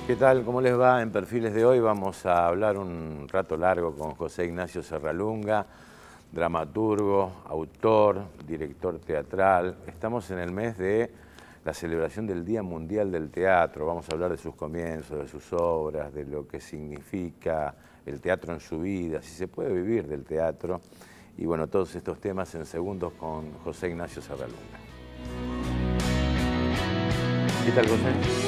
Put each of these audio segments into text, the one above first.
¿Qué tal? ¿Cómo les va? En Perfiles de hoy vamos a hablar un rato largo con José Ignacio Serralunga, dramaturgo, autor, director teatral. Estamos en el mes de la celebración del Día Mundial del Teatro. Vamos a hablar de sus comienzos, de sus obras, de lo que significa el teatro en su vida, si se puede vivir del teatro. Y bueno, todos estos temas en segundos con José Ignacio Serralunga. ¿Qué tal, José?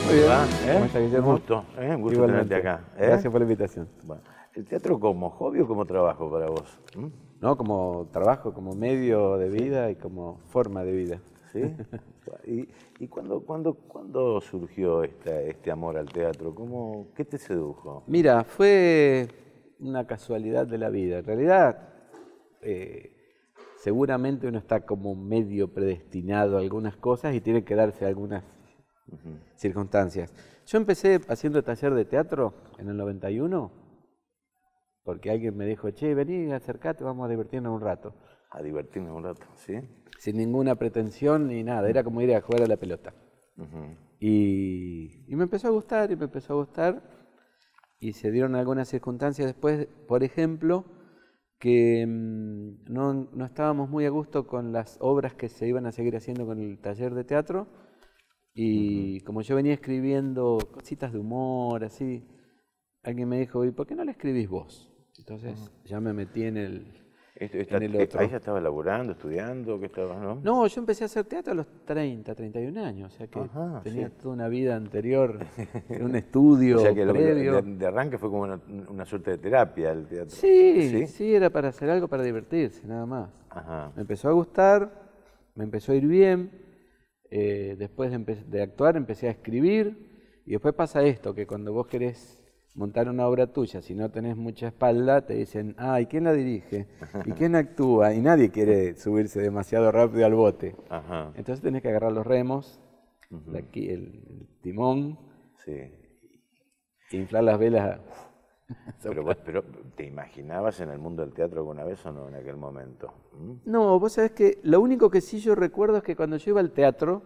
Muy bien. ¿Cómo estás, Guillermo? Un gusto tenerte acá. Gracias por la invitación. Bueno, ¿el teatro como hobby o como trabajo para vos? No, como trabajo, como medio de vida y como forma de vida. ¿Sí? ¿Y cuándo surgió este amor al teatro? ¿Qué te sedujo? Mira, fue una casualidad de la vida. En realidad, seguramente uno está como medio predestinado a algunas cosas y tiene que darse algunas circunstancias. Yo empecé haciendo taller de teatro en el 91, porque alguien me dijo, che, vení, acercate, vamos a divertirnos un rato. A divertirnos un rato, ¿sí? Sin ninguna pretensión ni nada, era como ir a jugar a la pelota. Y me empezó a gustar, y se dieron algunas circunstancias después, por ejemplo, que no estábamos muy a gusto con las obras que se iban a seguir haciendo con el taller de teatro, y como yo venía escribiendo cositas de humor, así, alguien me dijo, ¿y por qué no la escribís vos? Entonces ya me metí en el otro. ¿Ahí ya estaba laburando, estudiando? ¿Qué estabas, no? No, yo empecé a hacer teatro a los 30, 31 años, o sea que tenía toda una vida anterior, en un estudio o sea que previo. De arranque fue como una suerte de terapia el teatro. Sí, era para hacer algo, para divertirse, nada más. Me empezó a gustar, me empezó a ir bien. Después de actuar empecé a escribir, y después pasa esto, que cuando vos querés montar una obra tuya, si no tenés mucha espalda, te dicen, ¿y quién la dirige? ¿Y quién actúa? Y nadie quiere subirse demasiado rápido al bote. Entonces tenés que agarrar los remos, el timón, e inflar las velas. Pero ¿te imaginabas en el mundo del teatro alguna vez o no en aquel momento? No, vos sabés que lo único que sí yo recuerdo es que cuando yo iba al teatro,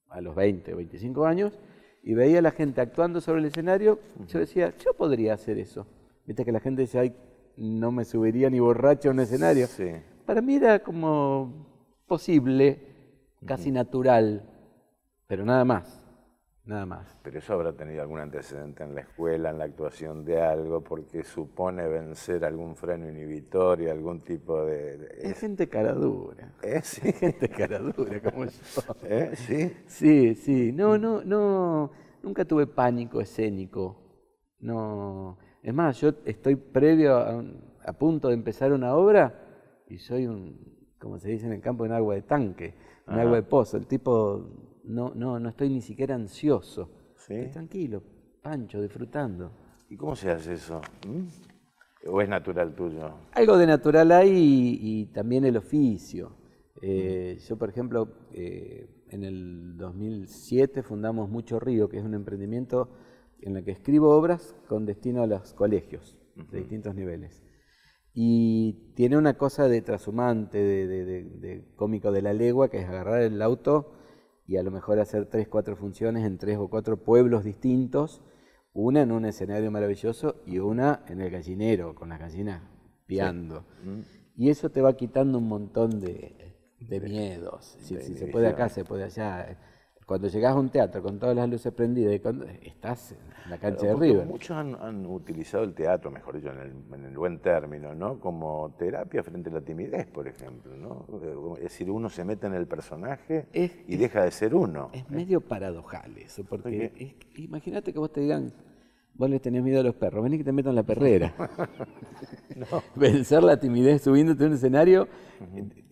a los 20 o 25 años, y veía a la gente actuando sobre el escenario, yo decía, yo podría hacer eso. Viste que la gente dice, ay, no me subiría ni borracho a un escenario. Para mí era como posible, casi natural, pero nada más. Nada más. Pero eso habrá tenido algún antecedente en la escuela, en la actuación de algo, porque supone vencer algún freno inhibitorio, algún tipo de... Es gente caradura. Sí. Es gente caradura como yo. ¿Sí? Sí. No. Nunca tuve pánico escénico. No. Es más, yo estoy previo a punto de empezar una obra y soy como se dice en el campo, un agua de tanque, un agua de pozo. El tipo... No estoy ni siquiera ansioso. Estoy tranquilo, pancho, disfrutando. ¿Y cómo se hace eso? ¿O es natural tuyo? Algo de natural hay y también el oficio. Yo, por ejemplo, en el 2007 fundamos Mucho Río, que es un emprendimiento en el que escribo obras con destino a los colegios de distintos niveles. Y tiene una cosa de trashumante, de cómico de la legua, que es agarrar el auto y a lo mejor hacer 3, 4 funciones en 3 o 4 pueblos distintos, una en un escenario maravilloso y una en el gallinero, con las gallinas piando. Y eso te va quitando un montón de miedos. Si se puede acá, se puede allá. Cuando llegás a un teatro con todas las luces prendidas, estás en la cancha de River. Muchos han utilizado el teatro, mejor dicho, en el buen término, ¿no? Como terapia frente a la timidez, por ejemplo, ¿no? Es decir, uno se mete en el personaje y deja de ser uno. Es medio paradojal eso, porque imagínate que vos te digan, vos le tenés miedo a los perros, vení que te meto en la perrera. Vencer la timidez subiéndote a un escenario,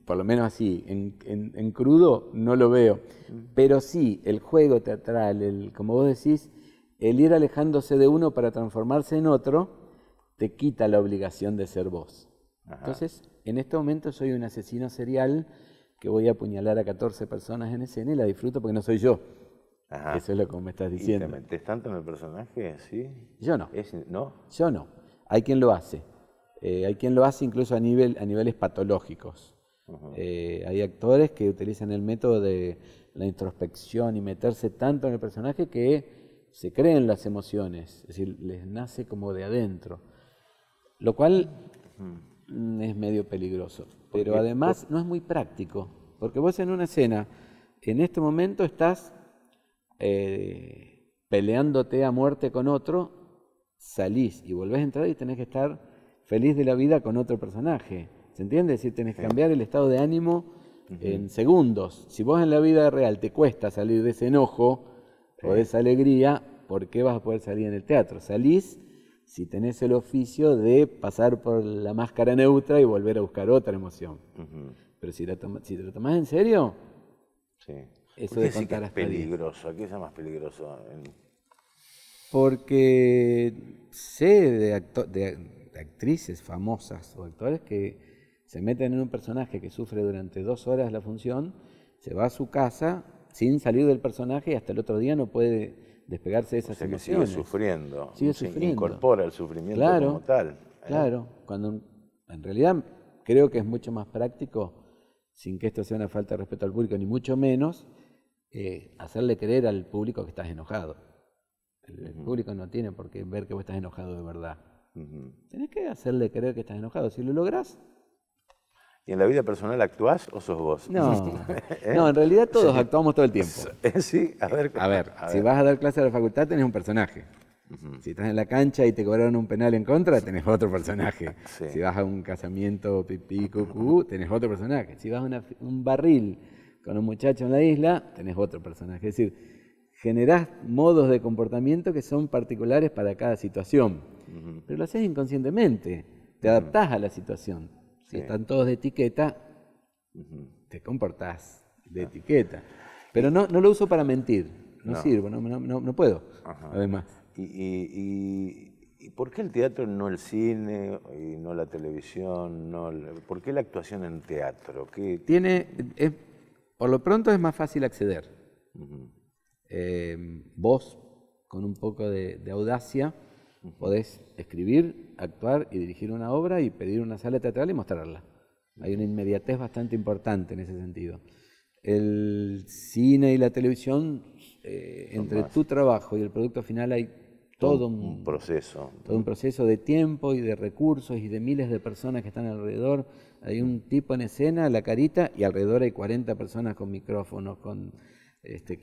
por lo menos así, en crudo no lo veo. Pero sí, el juego teatral, como vos decís, el ir alejándose de uno para transformarse en otro, te quita la obligación de ser vos. Entonces, en este momento soy un asesino serial que voy a apuñalar a 14 personas en escena y la disfruto porque no soy yo. Eso es lo que me estás diciendo. ¿Y te metes tanto en el personaje? ¿Sí? Yo no. ¿No? Yo no. Hay quien lo hace. Hay quien lo hace incluso a niveles patológicos. Hay actores que utilizan el método de la introspección y meterse tanto en el personaje que se creen las emociones, es decir, les nace como de adentro, lo cual es medio peligroso, pero además no es muy práctico, porque vos en una escena, en este momento estás peleándote a muerte con otro, salís y volvés a entrar y tenés que estar feliz de la vida con otro personaje, ¿se entiende? Es decir, tenés que cambiar el estado de ánimo en segundos. Si vos en la vida real te cuesta salir de ese enojo o de esa alegría, ¿por qué vas a poder salir en el teatro? Salís si tenés el oficio de pasar por la máscara neutra y volver a buscar otra emoción. Pero si te lo tomás en serio, eso de contar es peligroso. ¿A qué es más peligroso? Porque sé de actrices famosas o actores que se meten en un personaje que sufre durante 2 horas la función, se va a su casa sin salir del personaje y hasta el otro día no puede despegarse de esas emociones. Sigue sufriendo. Sigue sufriendo. Incorpora el sufrimiento como tal. Claro, cuando en realidad creo que es mucho más práctico, sin que esto sea una falta de respeto al público, ni mucho menos, hacerle creer al público que estás enojado. El público no tiene por qué ver que vos estás enojado de verdad. Tenés que hacerle creer que estás enojado. Si lo lográs. ¿Y en la vida personal actuás o sos vos? No, no, en realidad todos actuamos todo el tiempo. Sí, a ver, si vas a dar clase a la facultad tenés un personaje. Si estás en la cancha y te cobraron un penal en contra, tenés otro personaje. Si vas a un casamiento pipí, cucú, tenés otro personaje. Si vas a un barril con un muchacho en la isla, tenés otro personaje. Es decir, generás modos de comportamiento que son particulares para cada situación. Pero lo haces inconscientemente, te adaptás a la situación. Si están todos de etiqueta, te comportás de etiqueta. Pero no lo uso para mentir, no sirvo, no puedo, además. ¿Y por qué el teatro, no el cine, y no la televisión? ¿Por qué la actuación en teatro? Por lo pronto es más fácil acceder. Vos, con un poco de audacia, podés escribir, actuar y dirigir una obra y pedir una sala teatral y mostrarla. Hay una inmediatez bastante importante en ese sentido. El cine y la televisión, entre tu trabajo y el producto final hay todo un proceso. Todo un proceso de tiempo y de recursos y de miles de personas que están alrededor. Hay un tipo en escena, la carita, y alrededor hay 40 personas con micrófonos, con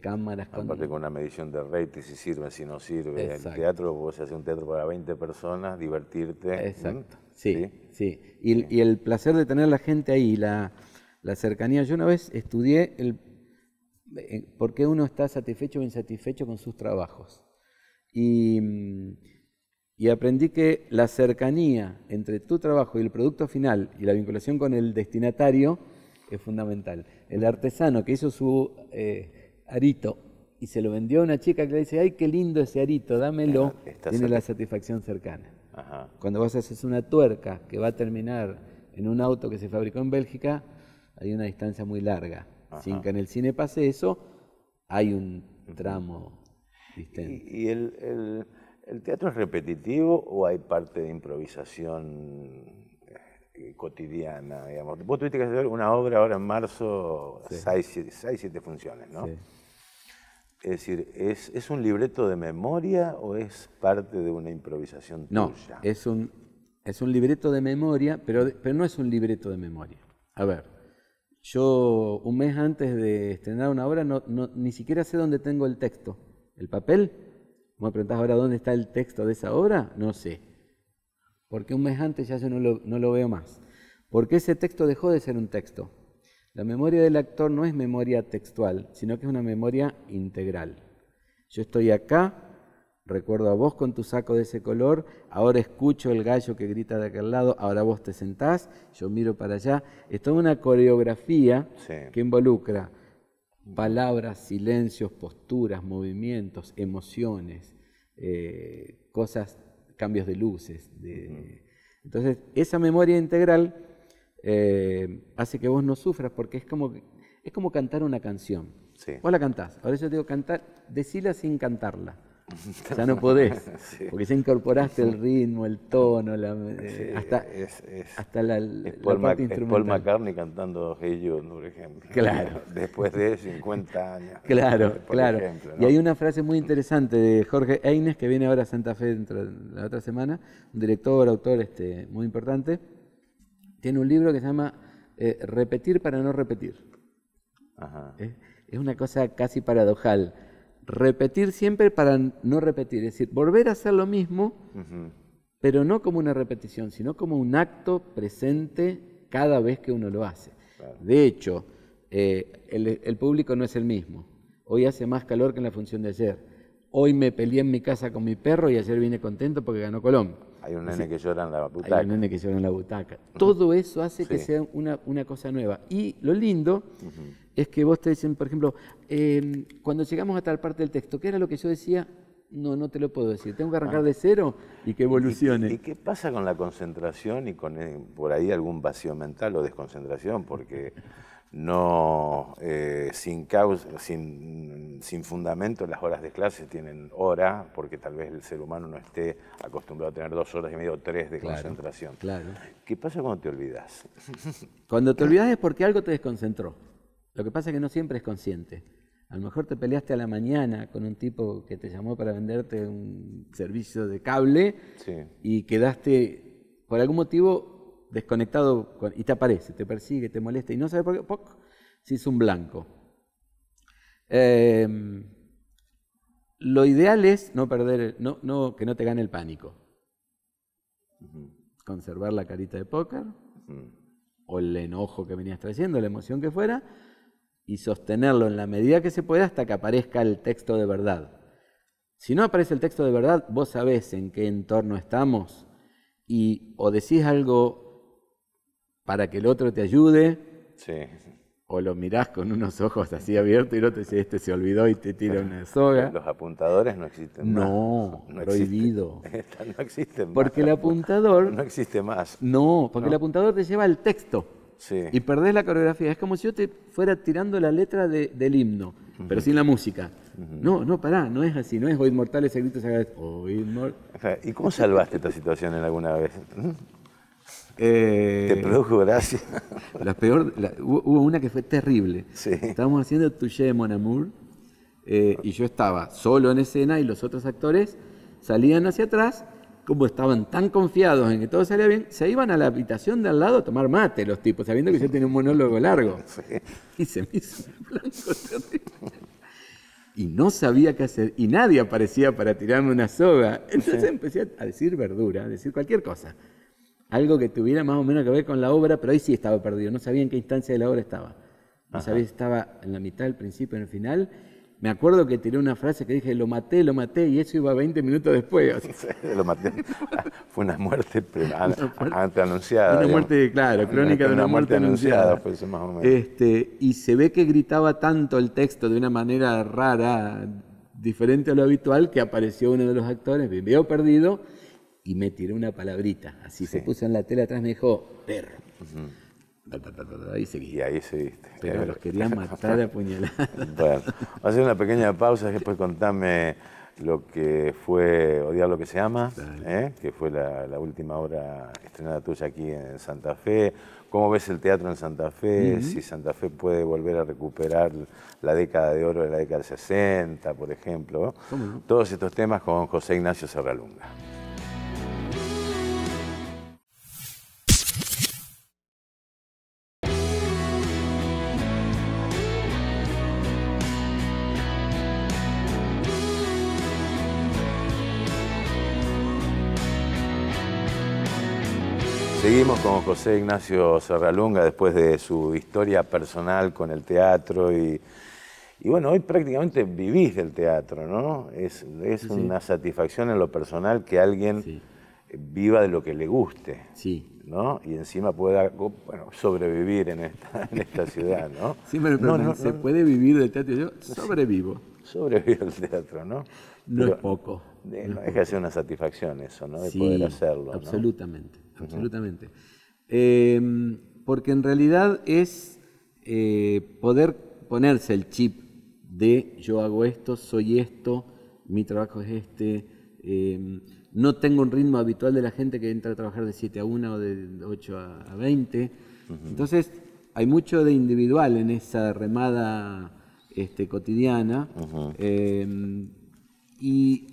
cámaras. Aparte con una medición de rating, si sirve, si no sirve. Exacto. El teatro, vos haces un teatro para 20 personas, divertirte. Exacto, sí. Y el placer de tener la gente ahí, la cercanía. Yo una vez estudié por qué uno está satisfecho o insatisfecho con sus trabajos. Y aprendí que la cercanía entre tu trabajo y el producto final y la vinculación con el destinatario es fundamental. El artesano que hizo su arito y se lo vendió a una chica que le dice, ay, qué lindo ese arito, dámelo, tiene la satisfacción cercana. Cuando vos haces una tuerca que va a terminar en un auto que se fabricó en Bélgica, hay una distancia muy larga. Sin que en el cine pase eso, hay un tramo distinto. ¿Y el teatro es repetitivo o hay parte de improvisación cotidiana, digamos? Vos tuviste que hacer una obra ahora en marzo, 6-7 funciones, ¿no? Sí. Es decir, ¿es un libreto de memoria o es parte de una improvisación tuya? No, es un libreto de memoria, pero no es un libreto de memoria. A ver, yo un mes antes de estrenar una obra ni siquiera sé dónde tengo el texto. ¿El papel? ¿Me preguntás ahora dónde está el texto de esa obra? No sé. Porque un mes antes ya yo no lo veo más. Porque ese texto dejó de ser un texto. La memoria del actor no es memoria textual, sino que es una memoria integral. Yo estoy acá, recuerdo a vos con tu saco de ese color, ahora escucho el gallo que grita de aquel lado, ahora vos te sentás, yo miro para allá. Es toda una coreografía que involucra palabras, silencios, posturas, movimientos, emociones, cosas, cambios de luces. Entonces, esa memoria integral hace que vos no sufras, porque es como cantar una canción. Vos la cantás, ahora yo te digo cantar, decila sin cantarla. Ya no podés, Sí. porque ya incorporaste el ritmo, el tono, Sí, hasta la es parte es Paul instrumental. McCartney cantando Hey Jude, por ejemplo. Claro. Después de 50 años. Claro, por claro. ejemplo, Y ¿no? hay una frase muy interesante de Jorge Eines, que viene ahora a Santa Fe dentro de la otra semana, un director, autor muy importante. Tiene un libro que se llama Repetir para no repetir. Ajá. Es una cosa casi paradojal. Repetir siempre para no repetir, es decir, volver a hacer lo mismo, pero no como una repetición, sino como un acto presente cada vez que uno lo hace. Claro. De hecho, el público no es el mismo. Hoy hace más calor que en la función de ayer. Hoy me peleé en mi casa con mi perro y ayer vine contento porque ganó Colón. Hay un nene que llora en la butaca. Hay un nene que llora en la butaca. Todo eso hace que Sí. sea una cosa nueva. Y lo lindo es que vos te dicen, por ejemplo, cuando llegamos a tal parte del texto, ¿qué era lo que yo decía? No te lo puedo decir. Tengo que arrancar de cero y que evolucione. ¿Y qué pasa con la concentración y con por ahí algún vacío mental o desconcentración? Porque no, sin causa, sin fundamento, las horas de clase tienen hora, porque tal vez el ser humano no esté acostumbrado a tener 2 horas y media o 3 de concentración. Claro. ¿Qué pasa cuando te olvidas? Cuando te olvidas es porque algo te desconcentró. Lo que pasa es que no siempre es consciente. A lo mejor te peleaste a la mañana con un tipo que te llamó para venderte un servicio de cable Sí. y quedaste, por algún motivo, desconectado y te aparece, te persigue, te molesta y no sabes por qué, ¡poc!, se hizo un blanco. Lo ideal es no perder, que no te gane el pánico. Conservar la carita de póker o el enojo que venías trayendo, la emoción que fuera, y sostenerlo en la medida que se pueda hasta que aparezca el texto de verdad. Si no aparece el texto de verdad, vos sabés en qué entorno estamos y o decís algo para que el otro te ayude, Sí. o lo mirás con unos ojos así abiertos y el otro dice, este se olvidó y te tira una soga. Los apuntadores no existen más. No, prohibido. Existen. No existen más. Porque el apuntador... No existe más. No, porque el apuntador te lleva el texto. Sí. Y perdés la coreografía. Es como si yo te fuera tirando la letra del himno, pero sin la música. No, pará, no es así. No es Oíd mortales, ese grito se Oíd mortales. ¿Y cómo salvaste esta situación en alguna vez? ¿Te produjo gracia? Hubo una que fue terrible. Sí. Estábamos haciendo Touché Mon Amour y yo estaba solo en escena y los otros actores salían hacia atrás. Como estaban tan confiados en que todo salía bien, se iban a la habitación de al lado a tomar mate los tipos, sabiendo que yo tenía un monólogo largo. Sí. Y se me hizo un blanco terrible. Y no sabía qué hacer, y nadie aparecía para tirarme una soga. Entonces empecé a decir verdura, a decir cualquier cosa. Algo que tuviera más o menos que ver con la obra, pero ahí sí estaba perdido, no sabía en qué instancia de la obra estaba. No sabía si estaba en la mitad, al principio, en el final. Me acuerdo que tiré una frase que dije, lo maté, y eso iba 20 minutos después. O sea, Sí, lo maté. Fue una muerte anunciada. una muerte, claro, crónica de una muerte anunciada. Fue eso más o menos. Y se ve que gritaba tanto el texto de una manera rara, diferente a lo habitual, que apareció uno de los actores, me vio perdido y me tiró una palabrita. Así se puso en la tela atrás, me dijo, perro. Ahí seguí. Y ahí seguiste. Pero los querían matar a puñaladas. Bueno, vamos a hacer una pequeña pausa y después contame lo que fue Odiar lo que se ama, que fue la última obra estrenada tuya aquí en Santa Fe. ¿Cómo ves el teatro en Santa Fe? Si Santa Fe puede volver a recuperar la década de oro de la década del 60, por ejemplo. Todos estos temas con José Ignacio Serralunga. Seguimos con José Ignacio Serralunga después de su historia personal con el teatro y bueno, hoy prácticamente vivís del teatro, ¿no? Es una satisfacción en lo personal que alguien viva de lo que le guste, ¿no? Y encima pueda sobrevivir en esta ciudad, ¿no? Sí, pero ¿se puede vivir del teatro? Yo sobrevivo. Sobrevive el teatro, ¿no? No es poco. No es que sea una satisfacción eso, ¿no? De poder hacerlo, ¿no? Absolutamente, absolutamente. Porque en realidad es poder ponerse el chip de yo hago esto, soy esto, mi trabajo es este, no tengo un ritmo habitual de la gente que entra a trabajar de 7 a 1 o de 8 a 20. Entonces, hay mucho de individual en esa remada cotidiana. Y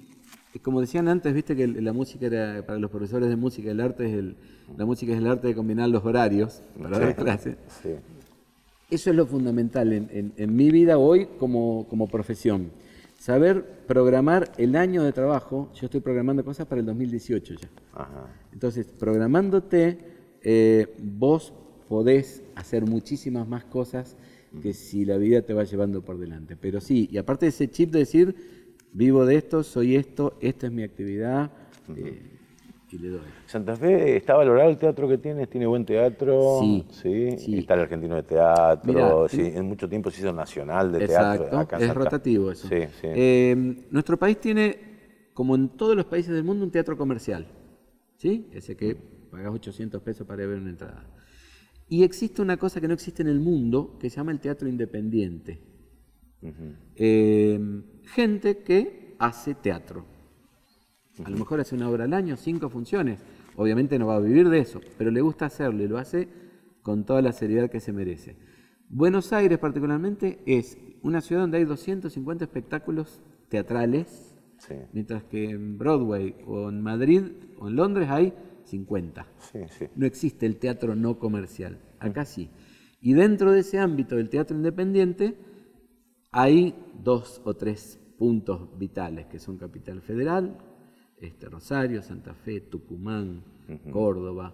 como decían antes, viste que la música era, para los profesores de música, la música es el arte de combinar los horarios para dar clases. Sí. Eso es lo fundamental en mi vida hoy como profesión. Saber programar el año de trabajo. Yo estoy programando cosas para el 2018 ya. Ajá. Entonces, programándote, vos podés hacer muchísimas más cosas que si la vida te va llevando por delante. Pero sí, y aparte de ese chip de decir, vivo de esto, soy esto, esta es mi actividad, y le doy. ¿Santa Fe está valorado el teatro que tienes? ¿Tiene buen teatro? Sí. Sí. Está el Argentino de Teatro. Mirá, sí, en mucho tiempo se hizo nacional de exacto, teatro. Acá en es Santa... rotativo eso. Sí, sí. Nuestro país tiene, como en todos los países del mundo, un teatro comercial. ¿Sí? Ese que pagás 800 pesos para ver una entrada. Y existe una cosa que no existe en el mundo, que se llama el teatro independiente. Gente que hace teatro. A lo mejor hace una obra al año, 5 funciones. Obviamente no va a vivir de eso, pero le gusta hacerlo y lo hace con toda la seriedad que se merece. Buenos Aires particularmente es una ciudad donde hay 250 espectáculos teatrales, mientras que en Broadway o en Madrid o en Londres hay 50. No existe el teatro no comercial, acá sí. Y dentro de ese ámbito del teatro independiente hay 2 o 3 puntos vitales, que son Capital Federal, Rosario, Santa Fe, Tucumán, Córdoba,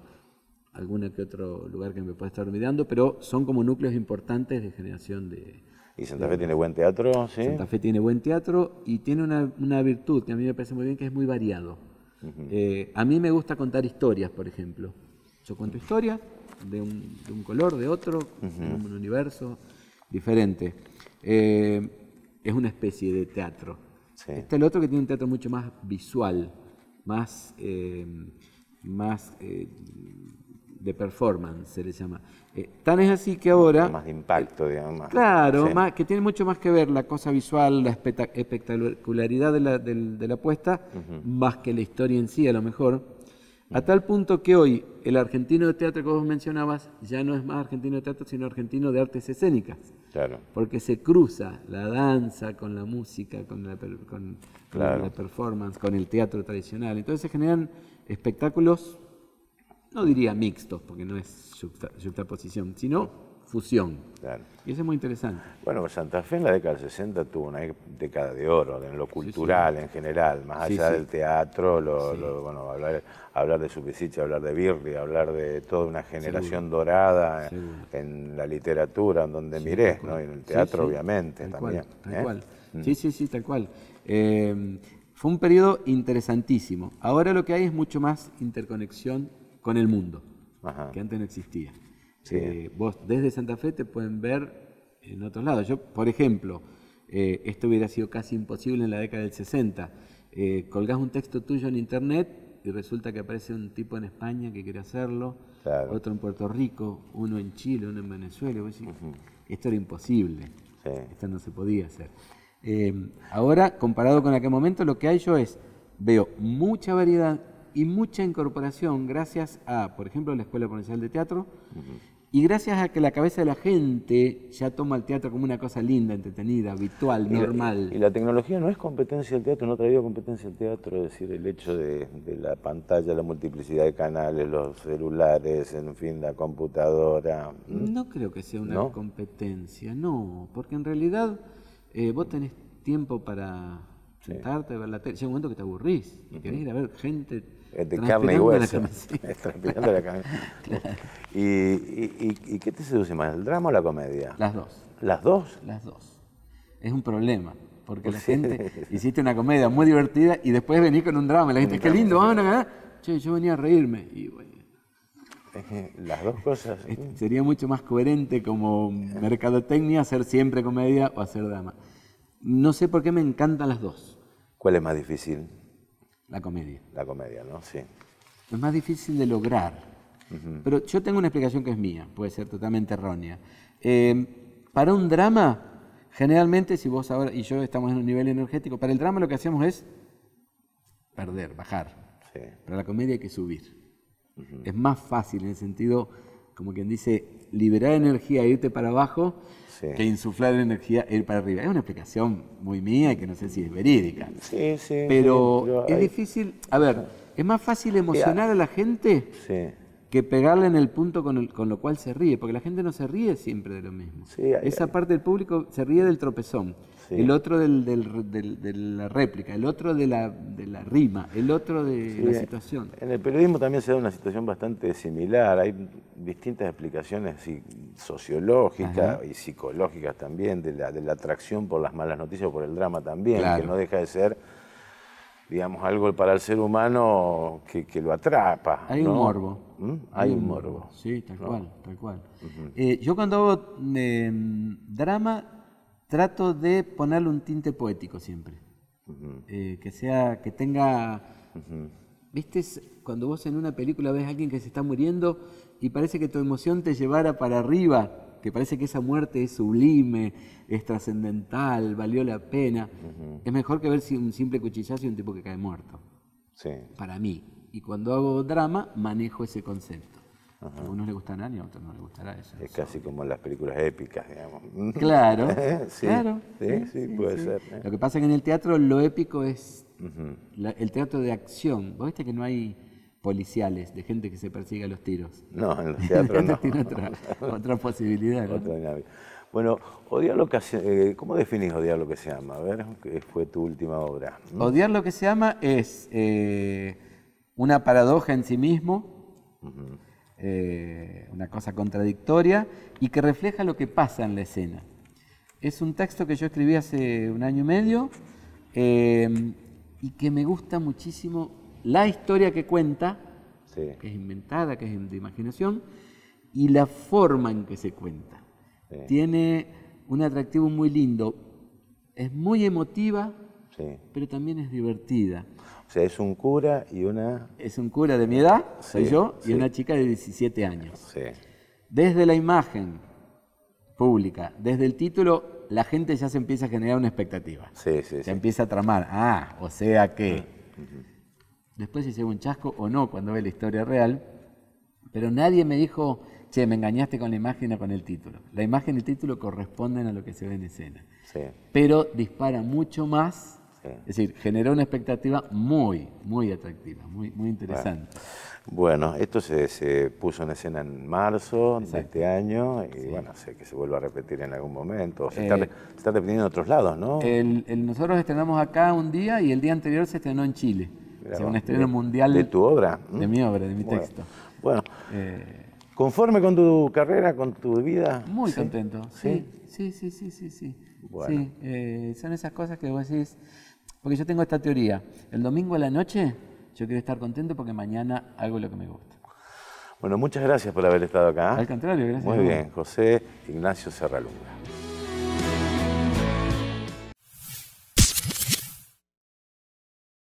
alguno que otro lugar que me pueda estar olvidando, pero son como núcleos importantes de generación de... ¿Y Santa Fe tiene buen teatro? ¿Sí? Santa Fe tiene buen teatro y tiene una virtud que a mí me parece muy bien, que es muy variado. A mí me gusta contar historias, por ejemplo. Yo cuento historias de un color, de otro, en un universo diferente. Es una especie de teatro. Está el otro que tiene un teatro mucho más visual, más de performance, se le llama. Tan es así que ahora... Más de impacto, digamos. Claro, que tiene mucho más que ver la cosa visual, la espectacularidad de la puesta, más que la historia en sí, a lo mejor. A tal punto que hoy el argentino de teatro que vos mencionabas ya no es más argentino de teatro, sino argentino de artes escénicas. Claro. Porque se cruza la danza con la música, con la performance, con el teatro tradicional. Entonces se generan espectáculos, no diría mixtos, porque no es juxtaposición, sino fusión. Claro. Y eso es muy interesante. Bueno, Santa Fe en la década del 60 tuvo una década de oro en lo cultural en general, más allá del teatro, bueno, hablar de Subisic, hablar de Birri, hablar de toda una generación dorada en la literatura, en donde mirés, ¿no? Y en el teatro, obviamente, tal también. Cual, tal cual. Sí, tal cual. Fue un periodo interesantísimo. Ahora lo que hay es mucho más interconexión con el mundo, que antes no existía. Vos desde Santa Fe te pueden ver en otros lados. Yo, por ejemplo, esto hubiera sido casi imposible en la década del 60. Colgás un texto tuyo en internet y resulta que aparece un tipo en España que quiere hacerlo, otro en Puerto Rico, uno en Chile, uno en Venezuela. Y vos decís, esto era imposible, esto no se podía hacer. Ahora, comparado con aquel momento, lo que hay veo mucha variedad y mucha incorporación gracias a, por ejemplo, la Escuela Provincial de Teatro, y gracias a que la cabeza de la gente ya toma el teatro como una cosa linda, entretenida, habitual, normal. ¿Y la tecnología no es competencia del teatro? ¿No ha traído competencia del teatro? Es decir, el hecho de la pantalla, la multiplicidad de canales, los celulares, en fin, la computadora. No creo que sea una competencia, no, porque en realidad vos tenés tiempo para sentarte a ver la tele. Llega un momento que te aburrís y querés ir a ver gente de carne y hueso. Transpirando la camiseta. ¿Y qué te seduce más, el drama o la comedia? Las dos. ¿Las dos? Las dos. Es un problema, porque la gente hiciste una comedia muy divertida y después venís con un drama. La gente, qué lindo, vamos a ganar. Che, yo venía a reírme. Y bueno, las dos cosas. Sería mucho más coherente como mercadotecnia hacer siempre comedia o hacer drama. No sé por qué me encantan las dos. ¿Cuál es más difícil? La comedia. La comedia, ¿no? Sí. Es más difícil de lograr. Pero yo tengo una explicación que es mía, puede ser totalmente errónea. Para un drama Generalmente, si vos ahora y yo estamos en un nivel energético, para el drama lo que hacemos es perder, bajar. Sí. Para la comedia hay que subir. Es más fácil en el sentido, como quien dice, liberar energía e irte para abajo que insuflar energía e ir para arriba. Es una explicación muy mía que no sé si es verídica. Sí, sí. Pero es difícil, a ver, es más fácil emocionar a la gente que pegarle en el punto con lo cual se ríe, porque la gente no se ríe siempre de lo mismo. Esa parte del público se ríe del tropezón, el otro de la réplica, el otro de la rima, el otro de la situación. En el periodismo también se da una situación bastante similar, hay distintas explicaciones sociológicas y psicológicas también de la atracción por las malas noticias o por el drama también, que no deja de ser, digamos, algo para el ser humano que lo atrapa. Hay un morbo. Hay un morbo. Sí, tal cual, tal cual. Yo cuando hago drama trato de ponerle un tinte poético siempre. Que tenga... ¿Viste? Cuando vos en una película ves a alguien que se está muriendo y parece que tu emoción te llevara para arriba, que parece que esa muerte es sublime, es trascendental, valió la pena. Es mejor que ver un simple cuchillazo y un tipo que cae muerto. Para mí. Y cuando hago drama, manejo ese concepto. A unos les gustará y a otros no les gustará eso. Es casi como las películas épicas, digamos. Claro, claro. Sí, puede ser. Lo que pasa es que en el teatro lo épico es el teatro de acción. ¿Vos viste que no hay policiales, de gente que se persigue a los tiros? No, en los teatros no. Tiene otra posibilidad, ¿no? Otra dinámica. Bueno, ¿cómo definís Odiar lo que se ama? A ver, ¿qué fue tu última obra? Odiar lo que se ama es una paradoja en sí mismo, una cosa contradictoria y que refleja lo que pasa en la escena. Es un texto que yo escribí hace 1 año y medio y que me gusta muchísimo la historia que cuenta, que es inventada, que es de imaginación, y la forma en que se cuenta. Tiene un atractivo muy lindo, es muy emotiva, pero también es divertida. O sea, es un cura y una... Es un cura de mi edad, soy yo, y una chica de 17 años. Desde la imagen pública, desde el título, la gente ya se empieza a generar una expectativa. Se empieza a tramar. O sea que... Después si se lleva un chasco o no cuando ve la historia real, pero nadie me dijo, che, me engañaste con la imagen o con el título. La imagen y el título corresponden a lo que se ve en escena. Pero dispara mucho más. Es decir, generó una expectativa muy, muy atractiva, muy, muy interesante. Bueno, esto se puso en escena en marzo de este año y bueno, sé que se vuelva a repetir en algún momento. Se está repitiendo en otros lados, ¿no? Nosotros estrenamos acá un día y el día anterior se estrenó en Chile. O sea, un estreno mundial. ¿De tu obra? De mi obra, de mi texto. Bueno, ¿conforme con tu carrera, con tu vida? Muy contento, sí. Bueno. Son esas cosas que vos decís, porque yo tengo esta teoría, el domingo a la noche yo quiero estar contento porque mañana hago lo que me gusta. Bueno, muchas gracias por haber estado acá. Al contrario, gracias. Muy bien, José Ignacio Serralunga.